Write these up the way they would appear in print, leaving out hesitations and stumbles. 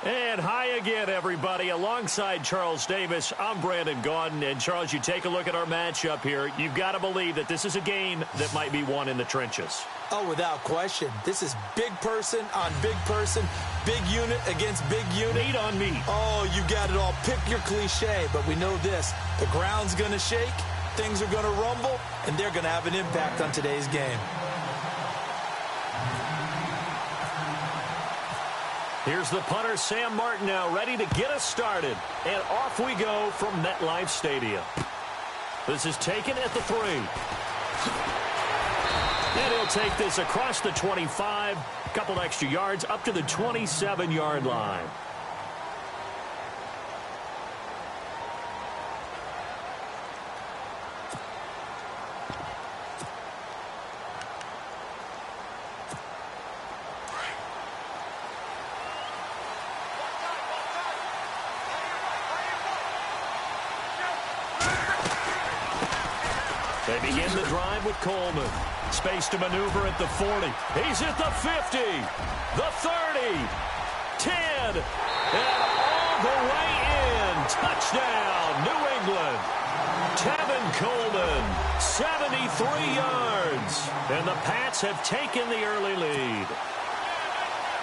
And hi again, everybody. Alongside Charles Davis, I'm Brandon Gaudin. And, Charles, you take a look at our matchup here. You've got to believe that this is a game that might be won in the trenches. Oh, without question. This is big person on big person, big unit against big unit. Meat on meat. Oh, you got it all. Pick your cliche, but we know this. The ground's going to shake, things are going to rumble, and they're going to have an impact on today's game. Here's the punter, Sam Martin, now ready to get us started. And off we go from MetLife Stadium. This is taken at the 3. And he'll take this across the 25, a couple extra yards up to the 27-yard line. They begin the drive with Coleman. Space to maneuver at the 40. He's at the 50, the 30, 10, and all the way in. Touchdown, New England. Tevin Coleman, 73 yards. And the Pats have taken the early lead.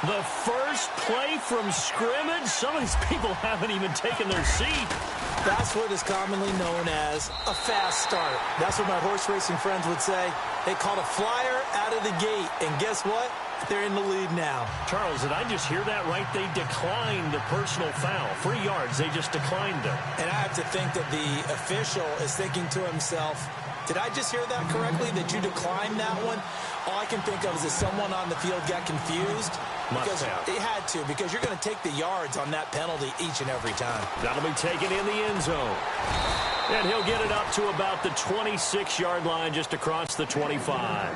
The first play from scrimmage. Some of these people haven't even taken their seat. That's what is commonly known as a fast start. That's what my horse racing friends would say. They caught a flyer out of the gate, and guess what? They're in the lead now. Charles, did I just hear that right? They declined the personal foul. 3 yards, they just declined them. And I have to think that the official is thinking to himself, did I just hear that correctly, that you declined that one? All I can think of is that someone on the field got confused. Because it had to, because you're going to take the yards on that penalty each and every time. That'll be taken in the end zone. And he'll get it up to about the 26-yard line, just across the 25.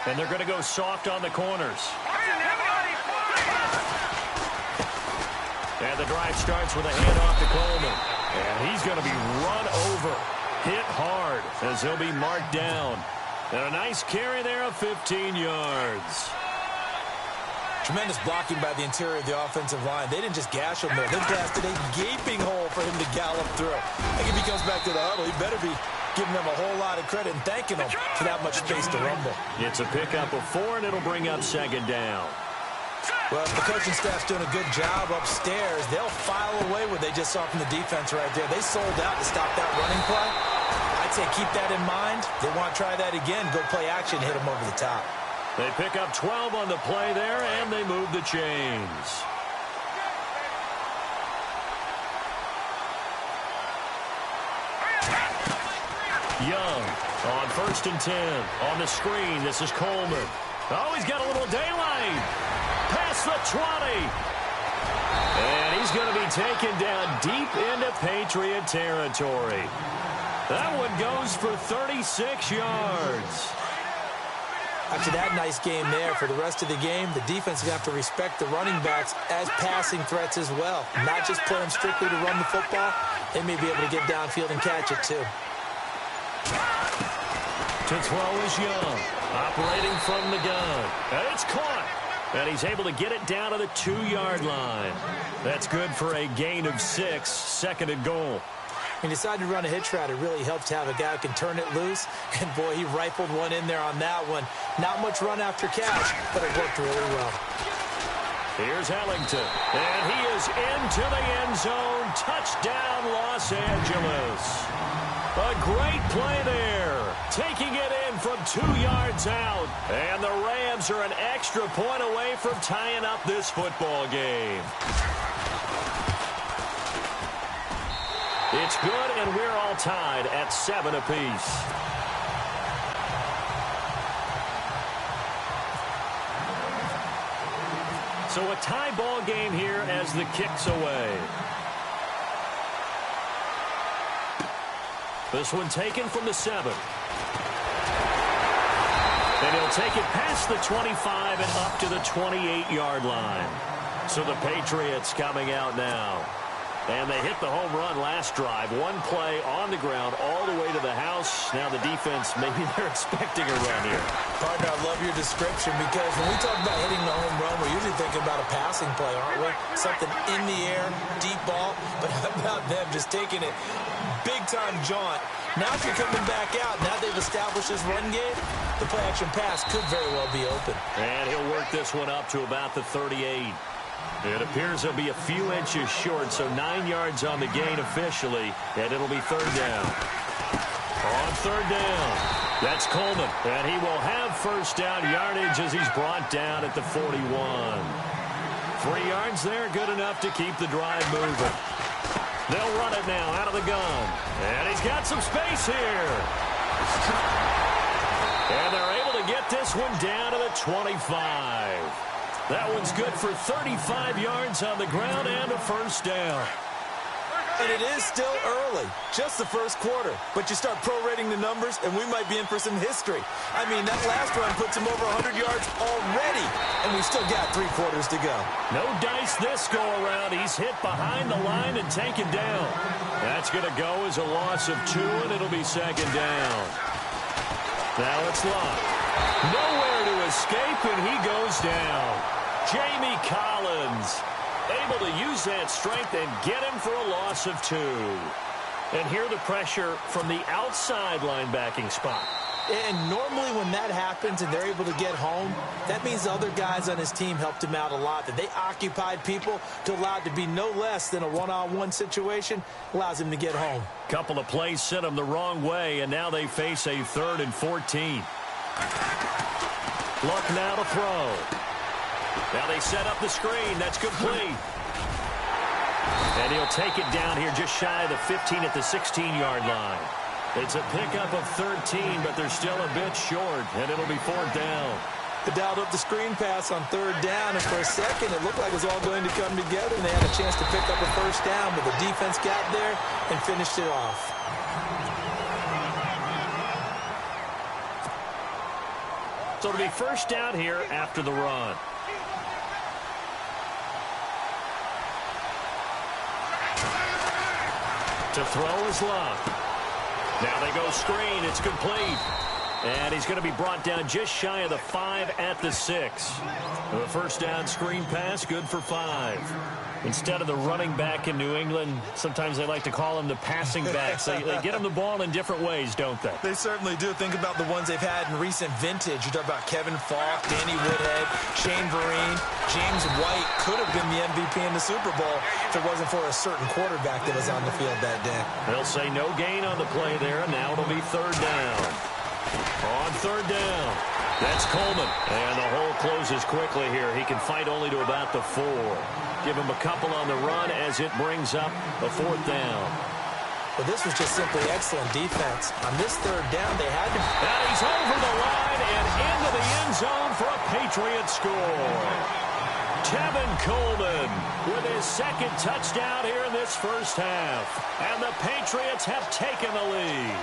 And they're going to go soft on the corners. And the drive starts with a handoff to Coleman. And he's going to be run over, hit hard, as he'll be marked down. And a nice carry there of 15 yards. Tremendous blocking by the interior of the offensive line. They didn't just gash him there. They blasted a gaping hole for him to gallop through. I think if he comes back to the huddle, he better be giving them a whole lot of credit and thanking them for that much space to rumble. It's a pickup of 4, and it'll bring up second down. Well, if the coaching staff's doing a good job upstairs, they'll file away what they just saw from the defense right there. They sold out to stop that running play. I'd say keep that in mind. They want to try that again. Go play action, hit them over the top. They pick up 12 on the play there, and they move the chains. Young on 1st and 10. On the screen, this is Coleman. Oh, he's got a little daylight. Past the 20. And he's going to be taken down deep into Patriot territory. That one goes for 36 yards. After that nice game there, for the rest of the game, the defense is going to have to respect the running backs as passing threats as well. Not just play them strictly to run the football. They may be able to get downfield and catch it, too. To throw is Young, operating from the gun. And it's caught. And he's able to get it down to the 2-yard line. That's good for a gain of 6, 2nd and goal. He decided to run a hitch route. It really helps to have a guy who can turn it loose. And, boy, he rifled one in there on that one. Not much run after catch, but it worked really well. Here's Ellington. And he is into the end zone. Touchdown, Los Angeles. A great play there. Taking it in from 2 yards out. And the Rams are an extra point away from tying up this football game. It's good, and we're all tied at 7 apiece. So a tie ball game here as the kick's away. This one taken from the 7. And he'll take it past the 25 and up to the 28-yard line. So the Patriots coming out now. And they hit the home run last drive. One play on the ground all the way to the house. Now the defense, maybe they're expecting a run here. Partner, I love your description because when we talk about hitting the home run, we're usually thinking about a passing play, aren't we? Something in the air, deep ball. But how about them just taking it big-time jaunt? Now if you're coming back out, now they've established this run game, the play-action pass could very well be open. And he'll work this one up to about the 38. It appears he'll be a few inches short, so 9 yards on the gain officially, and it'll be third down. On third down, that's Coleman, and he will have first down yardage as he's brought down at the 41. 3 yards there, good enough to keep the drive moving. They'll run it now out of the gun, and he's got some space here. And they're able to get this one down to the 25. That one's good for 35 yards on the ground and a first down. And it is still early, just the first quarter. But you start prorating the numbers, and we might be in for some history. I mean, that last run puts him over 100 yards already, and we've still got 3 quarters to go. No dice this go-around. He's hit behind the line and taken down. That's going to go as a loss of 2, and it'll be second down. Now it's locked. Nowhere to escape, and he goes down. Jamie Collins able to use that strength and get him for a loss of 2. And here the pressure from the outside linebacking spot. And normally when that happens and they're able to get home, that means the other guys on his team helped him out a lot. That they occupied people to allow it to be no less than a one-on-one situation, allows him to get home. Couple of plays sent him the wrong way, and now they face a 3rd and 14. Luck now to throw. Now they set up the screen. That's complete. And he'll take it down here just shy of the 15 at the 16-yard line. It's a pickup of 13, but they're still a bit short, and it'll be 4th down. They dialed up the screen pass on 3rd down, and for a second it looked like it was all going to come together, and they had a chance to pick up a first down, but the defense got there and finished it off. So it'll be first down here after the run. To throw is Luck. Now they go screen. It's complete. And he's going to be brought down just shy of the 5 at the 6. The first down screen pass, good for 5. Instead of the running back in New England, sometimes they like to call them the passing backs. They get them the ball in different ways, don't they? They certainly do. Think about the ones they've had in recent vintage. You talk about Kevin Falk, Danny Woodhead, Shane Vereen, James White could have been the MVP in the Super Bowl if it wasn't for a certain quarterback that was on the field that day. They'll say no gain on the play there, and now it'll be 3rd down. On 3rd down, that's Coleman. And the hole closes quickly here. He can fight only to about the 4. Give him a couple on the run as it brings up a 4th down. But this was just simply excellent defense. On this 3rd down, they had to... And he's over the line and into the end zone for a Patriot score. Tevin Coleman with his 2nd touchdown here in this first half. And the Patriots have taken the lead.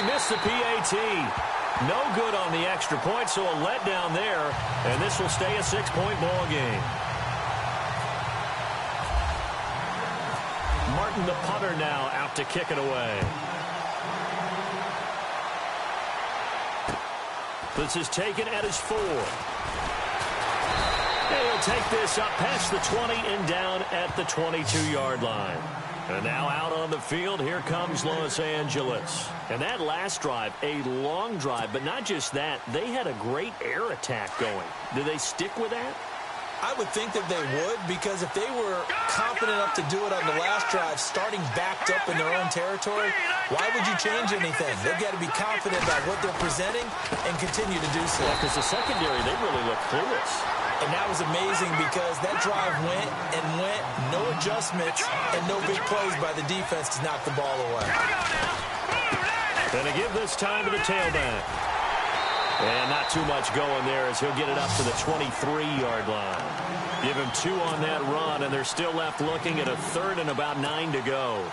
Missed the PAT. No good on the extra point, so a letdown there, and this will stay a 6-point ball game. Martin, the punter, now out to kick it away. This is taken at his 4. And he'll take this up past the 20 and down at the 22-yard line. And now out on the field, here comes Los Angeles. And that last drive, a long drive, but not just that. They had a great air attack going. Do they stick with that? I would think that they would, because if they were confident enough to do it on the last drive, starting backed up in their own territory, why would you change anything? They've got to be confident about what they're presenting and continue to do so. Because the secondary, they really look clueless. And that was amazing because that drive went and went, no adjustments, and no big plays by the defense to knock the ball away. Going to give this time to the tailback. And not too much going there as he'll get it up to the 23-yard line. Give him 2 on that run, and they're still left looking at a 3rd and about 9 to go.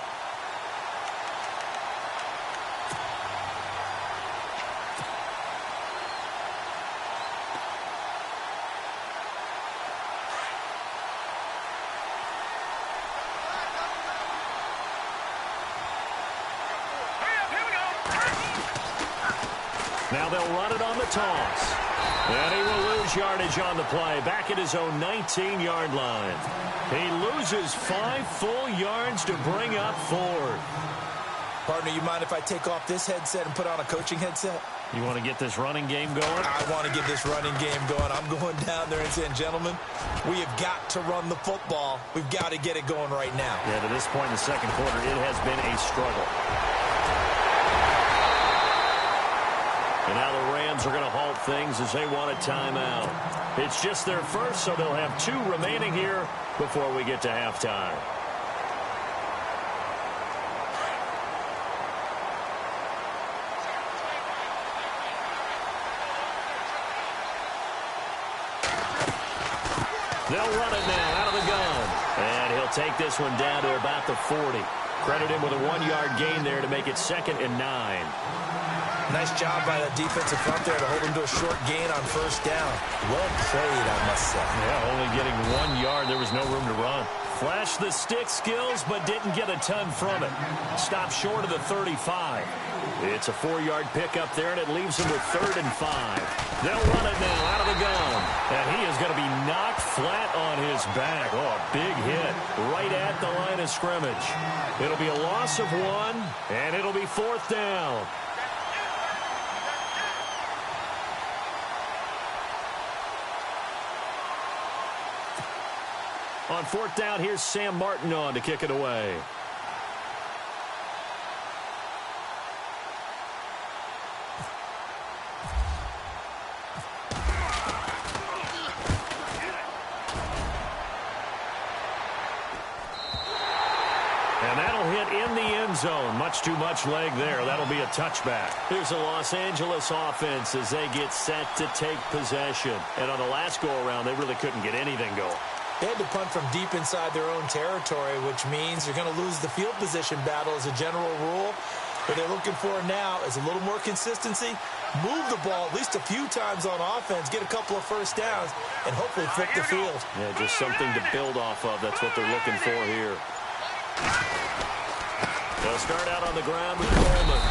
Now they'll run it on the toss. And he will lose yardage on the play, back at his own 19-yard line. He loses 5 full yards to bring up 4. Partner, you mind if I take off this headset and put on a coaching headset? You want to get this running game going? I want to get this running game going. I'm going down there and saying, gentlemen, we have got to run the football. We've got to get it going right now. Yeah, to this point in the second quarter, it has been a struggle. And now the Rams are going to halt things as they want a timeout. It's just their first, so they'll have 2 remaining here before we get to halftime. They'll run it now out of the gun. And he'll take this one down to about the 40. Credit him with a 1-yard gain there to make it 2nd and 9. Nice job by the defensive front there to hold him to a short gain on first down. Well played, I must say. Yeah, only getting 1 yard. There was no room to run. Flashed the stick skills, but didn't get a ton from it. Stopped short of the 35. It's a 4-yard pickup there, and it leaves him with 3rd and 5. They'll run it now out of the gun. And he is going to be knocked flat on his back. Oh, a big hit right at the line of scrimmage. It'll be a loss of 1, and it'll be 4th down. On 4th down, here's Sam Martin on to kick it away. And that'll hit in the end zone. Much too much leg there. That'll be a touchback. Here's the Los Angeles offense as they get set to take possession. And on the last go-around, they really couldn't get anything going. They had to punt from deep inside their own territory, which means you're going to lose the field position battle as a general rule. What they're looking for now is a little more consistency, move the ball at least a few times on offense, get a couple of first downs, and hopefully flip the field. Yeah, just something to build off of. That's what they're looking for here. They'll start out on the ground with Coleman,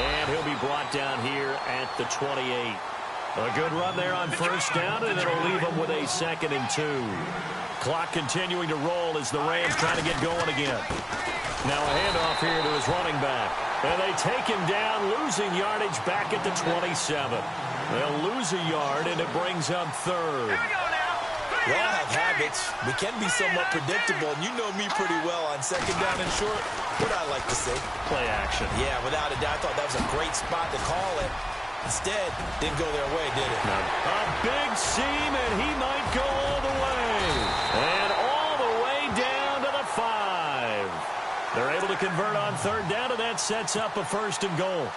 and he'll be brought down here at the 28. A good run there on first down, and it'll leave them with a 2nd and 2. Clock continuing to roll as the Rams trying to get going again. Now a handoff here to his running back. And they take him down, losing yardage back at the 27. They'll lose a yard, and it brings up 3rd. We all have habits. We can be somewhat predictable, and you know me pretty well on 2nd down and short. What I like to see. Play action. Yeah, without a doubt, I thought that was a great spot to call it. Instead, didn't go their way, did it? No. A big seam, and he might go all the way. And all the way down to the 5. They're able to convert on 3rd down, and that sets up a 1st and goal.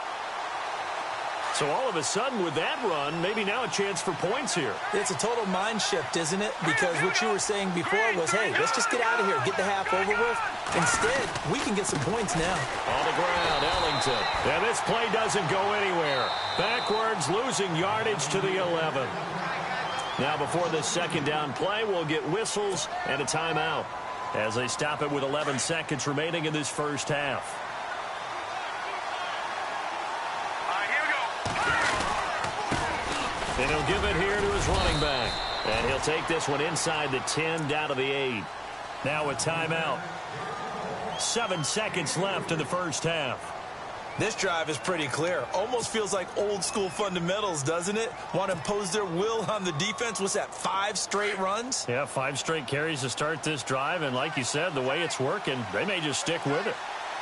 So all of a sudden, with that run, maybe now a chance for points here. It's a total mind shift, isn't it? Because what you were saying before was, hey, let's just get out of here, get the half over with. Instead, we can get some points now. On the ground, Ellington. And this play doesn't go anywhere. Backwards, losing yardage to the 11. Now before this 2nd down play, we'll get whistles and a timeout as they stop it with 11 seconds remaining in this first half. And he'll give it here to his running back. And he'll take this one inside the 10 down to the 8. Now a timeout. 7 seconds left in the first half. This drive is pretty clear. Almost feels like old school fundamentals, doesn't it? Want to impose their will on the defense. What's that, 5 straight runs? Yeah, 5 straight carries to start this drive. And like you said, the way it's working, they may just stick with it.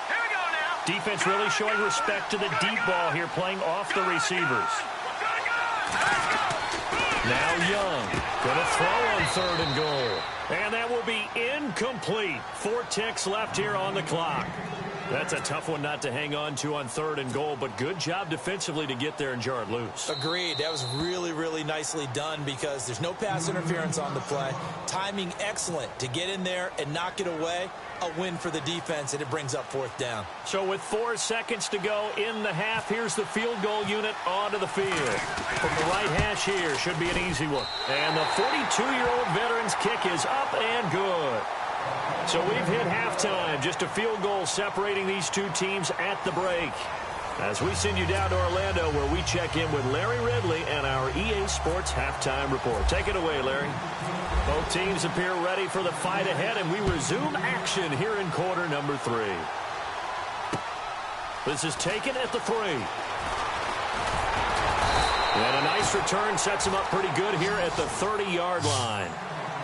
Here we go now. Defense really showing respect to the deep ball here, playing off the receivers. Now Young, going to throw on 3rd and goal. And that will be incomplete. 4 ticks left here on the clock. That's a tough one not to hang on to on 3rd and goal, but good job defensively to get there and jar it loose. Agreed. That was really, really nicely done because there's no pass interference on the play. Timing excellent to get in there and knock it away. A win for the defense, and it brings up 4th down. So with 4 seconds to go in the half, here's the field goal unit onto the field. From the right hash here, should be an easy one. And the 42-year-old veteran's kick is up and good. So we've hit halftime. Just a field goal separating these two teams at the break. As we send you down to Orlando, where we check in with Larry Ridley and our EA Sports Halftime Report. Take it away, Larry. Both teams appear ready for the fight ahead, and we resume action here in quarter number 3. This is taken at the 3. And a nice return sets him up pretty good here at the 30-yard line.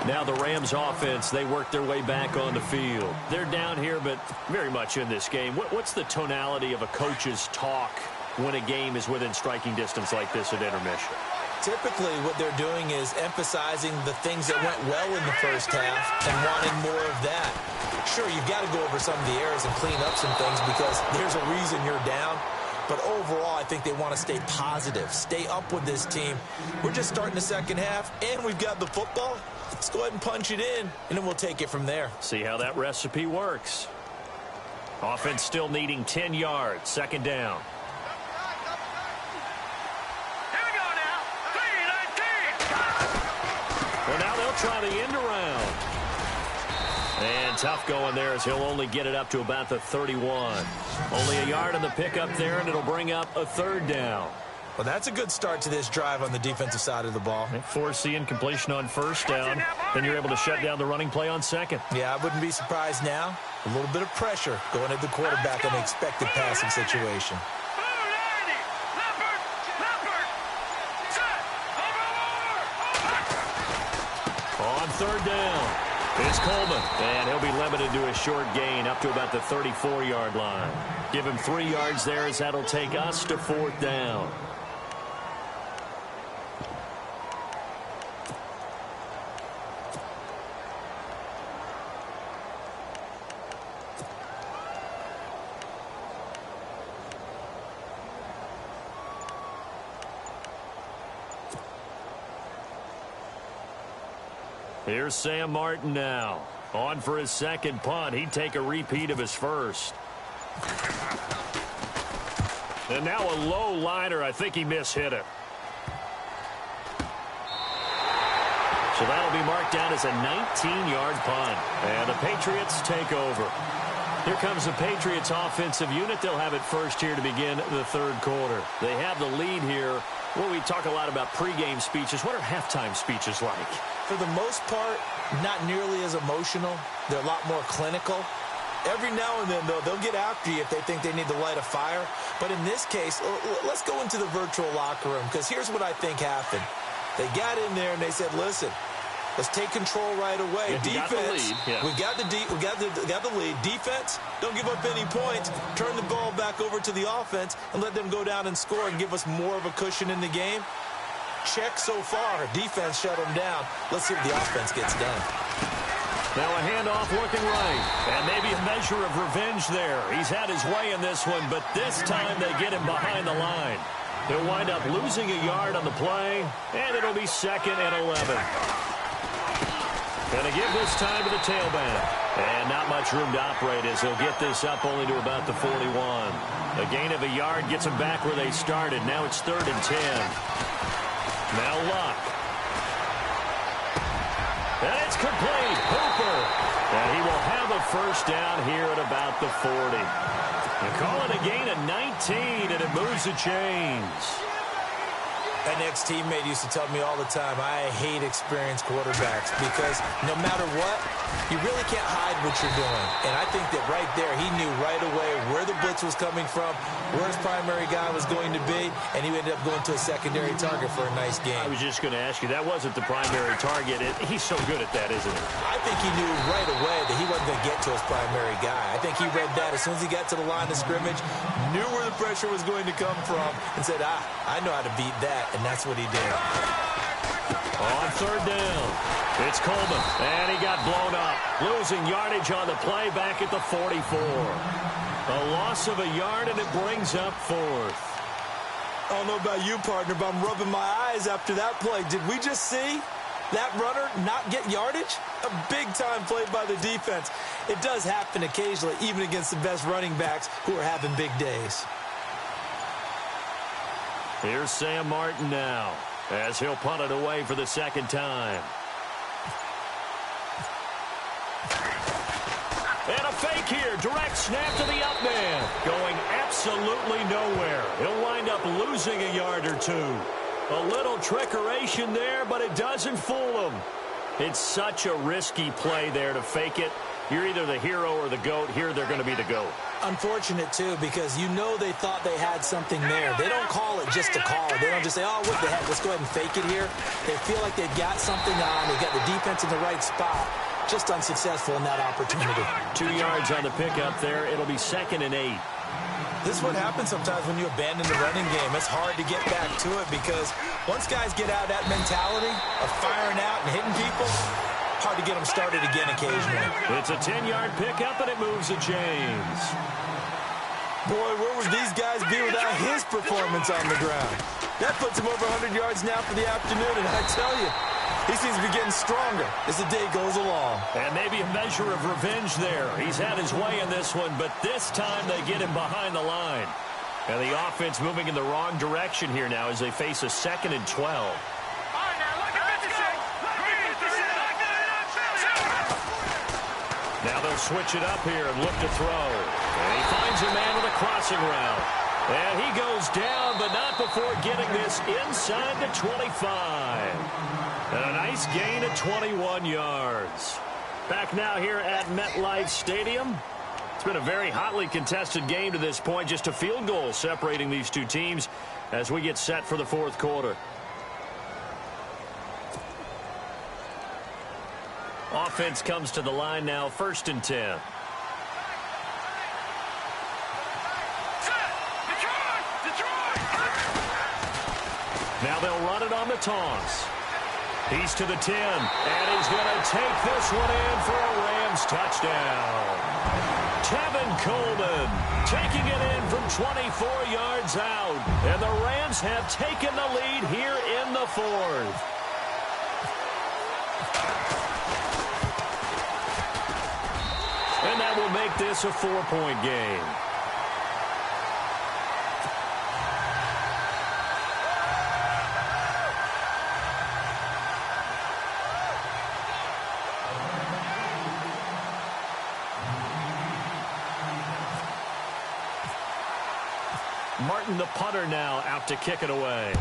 Now the Rams offense, they work their way back on the field. They're down here, but very much in this game. What's the tonality of a coach's talk when a game is within striking distance like this at intermission? Typically, what they're doing is emphasizing the things that went well in the first half and wanting more of that. Sure, you've got to go over some of the errors and clean up some things because there's a reason you're down. But overall, I think they want to stay positive, stay up with this team. We're just starting the second half, and we've got the football. Let's go ahead and punch it in, and then we'll take it from there. See how that recipe works. Offense still needing 10 yards, second down. Here we go now. 3-19. Well, now they'll try the end around. And tough going there as he'll only get it up to about the 31. Only a yard on the pickup there, and it'll bring up a third down. Well, that's a good start to this drive on the defensive side of the ball. Force the incompletion on first down, then you're able to shut down the running play on second. Yeah, I wouldn't be surprised now. A little bit of pressure going at the quarterback in the expected passing situation. On third down, it's Coleman, and he'll be limited to a short gain up to about the 34-yard line. Give him 3 yards there as that'll take us to fourth down. Here's Sam Martin now. On for his second punt. He'd take a repeat of his first. And now a low liner. I think he mishit it. So that'll be marked down as a 19-yard punt. And the Patriots take over. Here comes the Patriots offensive unit. They'll have it first here to begin the third quarter. They have the lead here. Well, we talk a lot about pregame speeches. What are halftime speeches like? For the most part, not nearly as emotional. They're a lot more clinical. Every now and then, though, they'll get after you if they think they need to light a fire. But in this case, let's go into the virtual locker room, because here's what I think happened. They got in there and they said, listen, let's take control right away. Yeah, defense, we got the lead. Defense, don't give up any points. Turn the ball back over to the offense and let them go down and score and give us more of a cushion in the game. Check so far. Defense shut them down. Let's see what the offense gets done. Now a handoff looking right. And maybe a measure of revenge there. He's had his way in this one, but this time they get him behind the line. He'll wind up losing a yard on the play, and it'll be second and 11. Going to give this time to the tailback. And not much room to operate as he'll get this up only to about the 41. A gain of a yard gets them back where they started. Now it's 3rd and 10. Now Luck. And it's complete. Hooper. And he will have a first down here at about the 40. They call it a gain of 19, and it moves the chains. An ex-teammate used to tell me all the time, I hate experienced quarterbacks because no matter what, you really can't hide what you're doing. And I think that right there, he knew right away where the blitz was coming from, where his primary guy was going to be, and he ended up going to a secondary target for a nice game. I was just going to ask you, that wasn't the primary target. He's so good at that, isn't he? I think he knew right away that he wasn't going to get to his primary guy. I think he read that as soon as he got to the line of scrimmage, knew where the pressure was going to come from, and said, I know how to beat that. And that's what he did. On third down, it's Coleman, and he got blown up. Losing yardage on the play back at the 44. A loss of a yard, and it brings up 4th. I don't know about you, partner, but I'm rubbing my eyes after that play. Did we just see that runner not get yardage? A big-time play by the defense. It does happen occasionally, even against the best running backs who are having big days. Here's Sam Martin now as he'll punt it away for the second time. And a a fake here. Direct snap to the up man. Going absolutely nowhere. He'll wind up losing a yard or two. A little trickeration there, but it doesn't fool him. It's such a risky play there to fake it. You're either the hero or the GOAT. Here they're going to be the GOAT. Unfortunate, too, because you know they thought they had something there. They don't call it just to call it. They don't just say, oh, what the heck, let's go ahead and fake it here. They feel like they've got something on. They've got the defense in the right spot. Just unsuccessful in that opportunity. 2 yards on the pickup there. It'll be 2nd and 8. This is what happens sometimes when you abandon the running game. It's hard to get back to it because once guys get out of that mentality of firing out and hitting people, hard to get them started again occasionally. It's a 10-yard pickup, and it moves the chains. Boy, where would these guys be without his performance on the ground? That puts him over 100 yards now for the afternoon, and I tell you, he seems to be getting stronger as the day goes along. And maybe a measure of revenge there. He's had his way in this one, but this time they get him behind the line. And the offense moving in the wrong direction here now as they face a 2nd and 12. Now they'll switch it up here and look to throw. And he finds a man with a crossing route. And he goes down, but not before getting this inside the 25. And a nice gain of 21 yards. Back now here at MetLife Stadium. It's been a very hotly contested game to this point. Just a field goal separating these two teams as we get set for the 4th quarter. Offense comes to the line now, 1st and 10. Now they'll run it on the toss. He's to the 10, and he's going to take this one in for a Rams touchdown. Tevin Coleman taking it in from 24 yards out, and the Rams have taken the lead here in the 4th. And that will make this a 4-point game. Martin, the punter, now out to kick it away.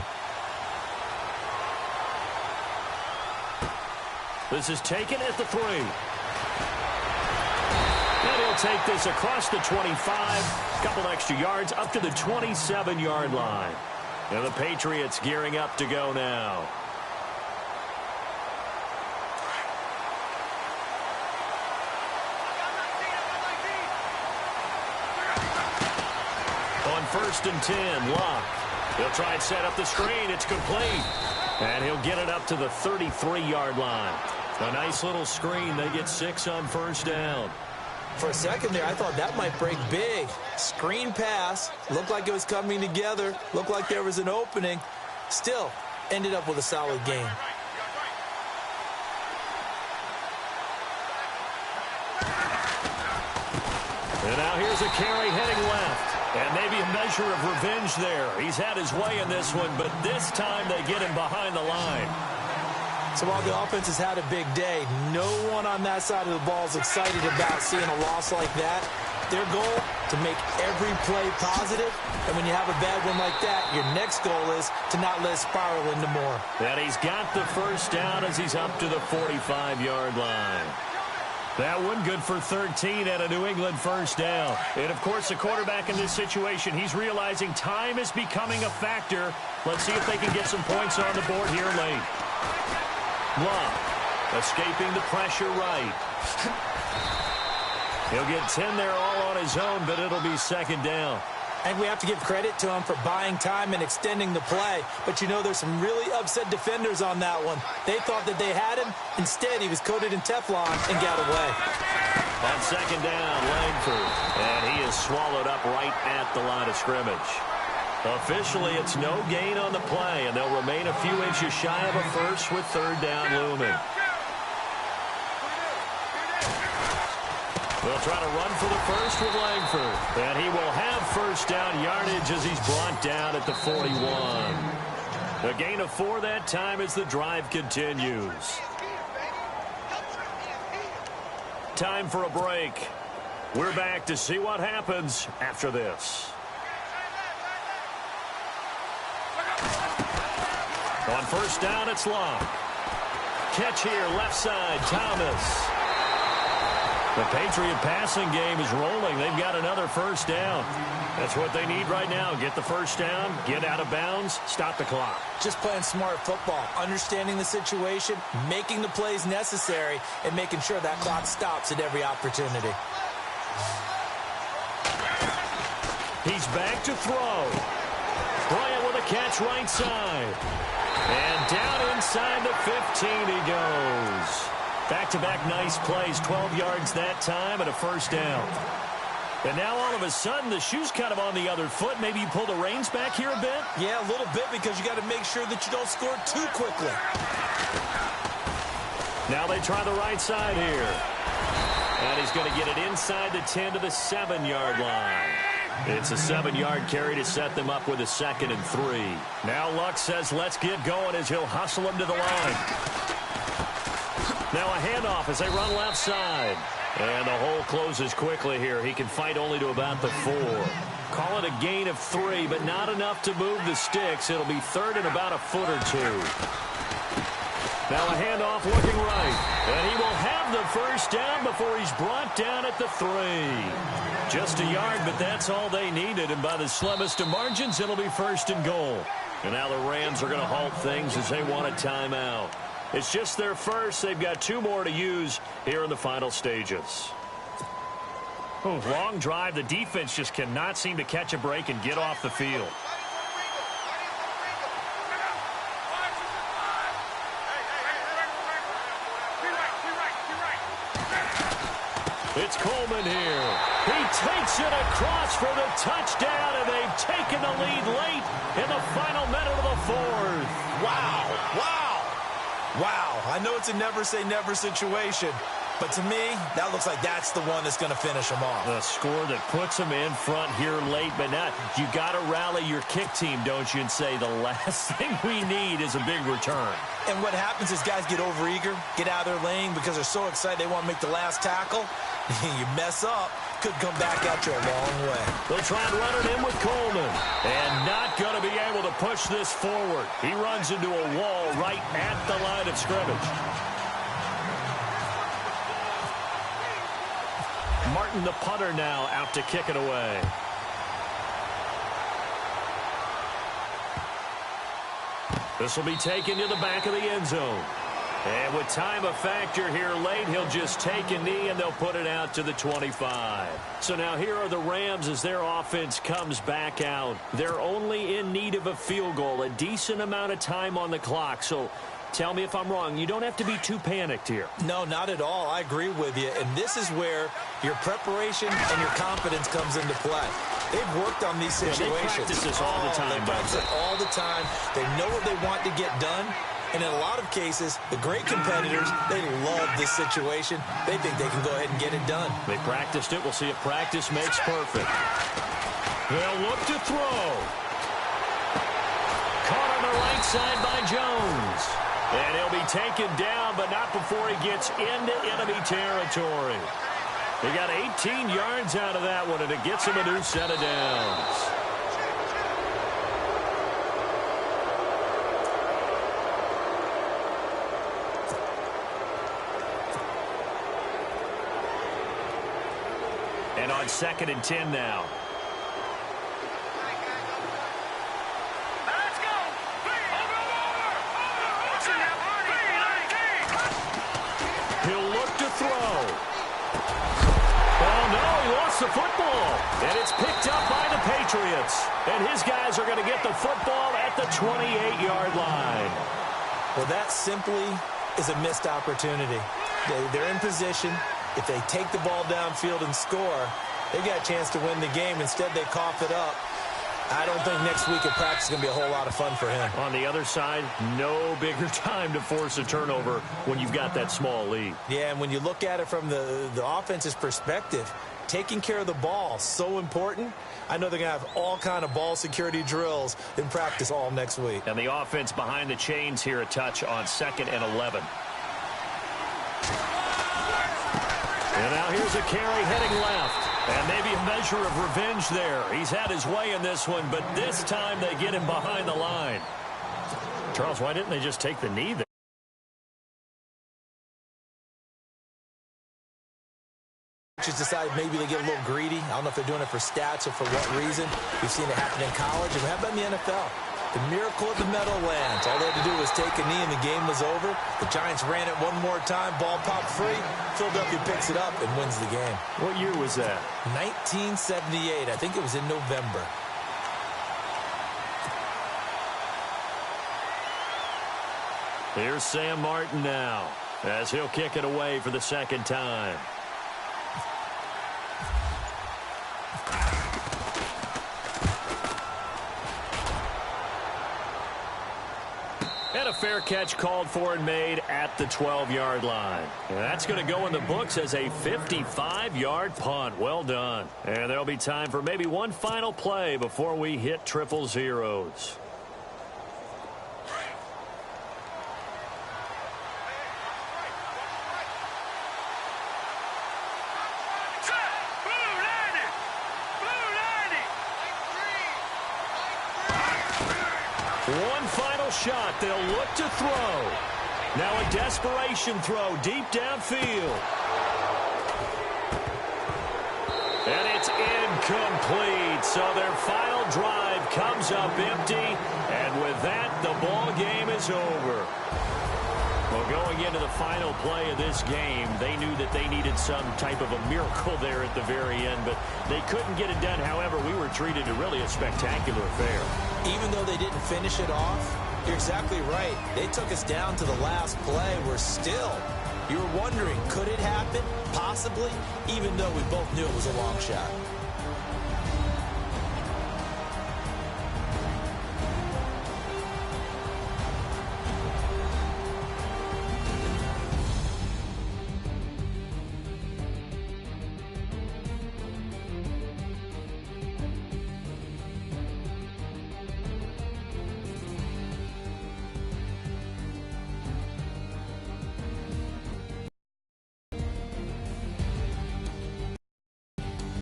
This is taken at the 3. And he'll take this across the 25. Couple extra yards up to the 27-yard line. And the Patriots gearing up to go now. On 1st and 10, Locke. He'll try and set up the screen. It's complete. And he'll get it up to the 33-yard line. A nice little screen. They get 6 on 1st down. For a second there, I thought that might break big. Screen pass. Looked like it was coming together. Looked like there was an opening. Still, ended up with a solid game. And now here's a carry heading left. And maybe a measure of revenge there. He's had his way in this one, but this time they get him behind the line. So while the offense has had a big day, no one on that side of the ball is excited about seeing a loss like that. Their goal, to make every play positive. And when you have a bad one like that, your next goal is to not let it spiral into more. And he's got the 1st down as he's up to the 45-yard line. That one good for 13 at a New England 1st down. And, of course, the quarterback in this situation, he's realizing time is becoming a factor. Let's see if they can get some points on the board here late. Love escaping the pressure right. He'll get 10 there all on his own, but it'll be 2nd down. And we have to give credit to him for buying time and extending the play. But, you know, there's some really upset defenders on that one. They thought that they had him. Instead, he was coated in Teflon and got away. On 2nd down, Langford. And he is swallowed up right at the line of scrimmage. Officially, it's no gain on the play, and they'll remain a few inches shy of a 1st with 3rd down looming. They'll try to run for the 1st with Langford. And he will have 1st down yardage as he's brought down at the 41. A gain of 4 that time as the drive continues. Time for a break. We're back to see what happens after this. On first down, it's Long. Catch here, left side, Thomas. The Patriot passing game is rolling. They've got another first down. That's what they need right now. Get the first down, get out of bounds, stop the clock. Just playing smart football, understanding the situation, making the plays necessary, and making sure that clock stops at every opportunity. He's back to throw. Bryant with a catch right side. And down inside the 15 he goes. Back-to-back nice plays, 12 yards that time and a first down. And now all of a sudden the shoe's kind of on the other foot. Maybe you pull the reins back here a bit? Yeah, a little bit because you got to make sure that you don't score too quickly. Now they try the right side here. And he's going to get it inside the 10 to the 7-yard line. It's a 7-yard carry to set them up with a 2nd and 3. Now Luck says let's get going as he'll hustle him to the line. Now a handoff as they run left side. And the hole closes quickly here. He can fight only to about the 4. Call it a gain of 3, but not enough to move the sticks. It'll be 3rd and about a foot or 2. Now a handoff looking right. And he will have the first down before he's brought down at the 3. Just a yard, but that's all they needed. And by the slimmest of margins, it'll be 1st and goal. And now the Rams are going to halt things as they want a timeout. It's just their first. They've got 2 more to use here in the final stages. Long drive. The defense just cannot seem to catch a break and get off the field. It's Coleman here. He takes it across for the touchdown, and they've taken the lead late in the final minute of the 4th. Wow. Wow. Wow, I know it's a never-say-never situation, but to me, that looks like that's the one that's going to finish them off. The score that puts them in front here late, but not. You got to rally your kick team, don't you, and say the last thing we need is a big return. And what happens is guys get overeager, get out of their lane because they're so excited they want to make the last tackle. You mess up, could come back at you a long way. They'll try and run it in with Coleman. And not going to be able to push this forward. He runs into a wall right at the line of scrimmage. Martin, the punter, now out to kick it away. This will be taken to the back of the end zone. And with time a factor here late, he'll just take a knee and they'll put it out to the 25. So now here are the Rams as their offense comes back out. They're only in need of a field goal, a decent amount of time on the clock. So tell me if I'm wrong. You don't have to be too panicked here. No, not at all. I agree with you. And this is where your preparation and your confidence comes into play. They've worked on these situations. Yeah, they practice this all the time. They practice it all the time. They know what they want to get done. And in a lot of cases, the great competitors, they love this situation. They think they can go ahead and get it done. They practiced it. We'll see if practice makes perfect. They'll look to throw. Caught on the right side by Jones. And he'll be taken down, but not before he gets into enemy territory. He got 18 yards out of that one, and it gets him a new set of downs. And on 2nd and 10 now. Let's go. He'll look to throw. Oh, no, he lost the football. And it's picked up by the Patriots. And his guys are going to get the football at the 28-yard line. Well, that simply is a missed opportunity. They're in position. If they take the ball downfield and score, they got a chance to win the game. Instead, they cough it up. I don't think next week at practice is going to be a whole lot of fun for him. On the other side, no bigger time to force a turnover when you've got that small lead. Yeah, and when you look at it from the offense's perspective, taking care of the ball, so important. I know they're going to have all kind of ball security drills in practice all next week. And the offense behind the chains here a touch on 2nd and 11. And now here's a carry heading left. And maybe a measure of revenge there. He's had his way in this one, but this time they get him behind the line. Charles, why didn't they just take the knee there? Just decided maybe they get a little greedy. I don't know if they're doing it for stats or for what reason. We've seen it happen in college, and how about in the NFL? The miracle of the Meadowlands. All they had to do was take a knee, and the game was over. The Giants ran it one more time. Ball popped free. Philadelphia picks it up and wins the game. What year was that? 1978. I think it was in November. Here's Sam Martin now, as he'll kick it away for the second time. And a fair catch called for and made at the 12-yard line. And that's going to go in the books as a 55-yard punt. Well done. And there'll be time for maybe one final play before we hit triple zeros. One final shot. They'll look to throw. Now a desperation throw deep downfield. And it's incomplete. So their final drive comes up empty. And with that, the ball game is over. Well, going into the final play of this game, they knew that they needed some type of a miracle there at the very end, but they couldn't get it done. However, we were treated to really a spectacular affair. Even though they didn't finish it off, you're exactly right. They took us down to the last play. You were wondering, could it happen? Possibly, even though we both knew it was a long shot.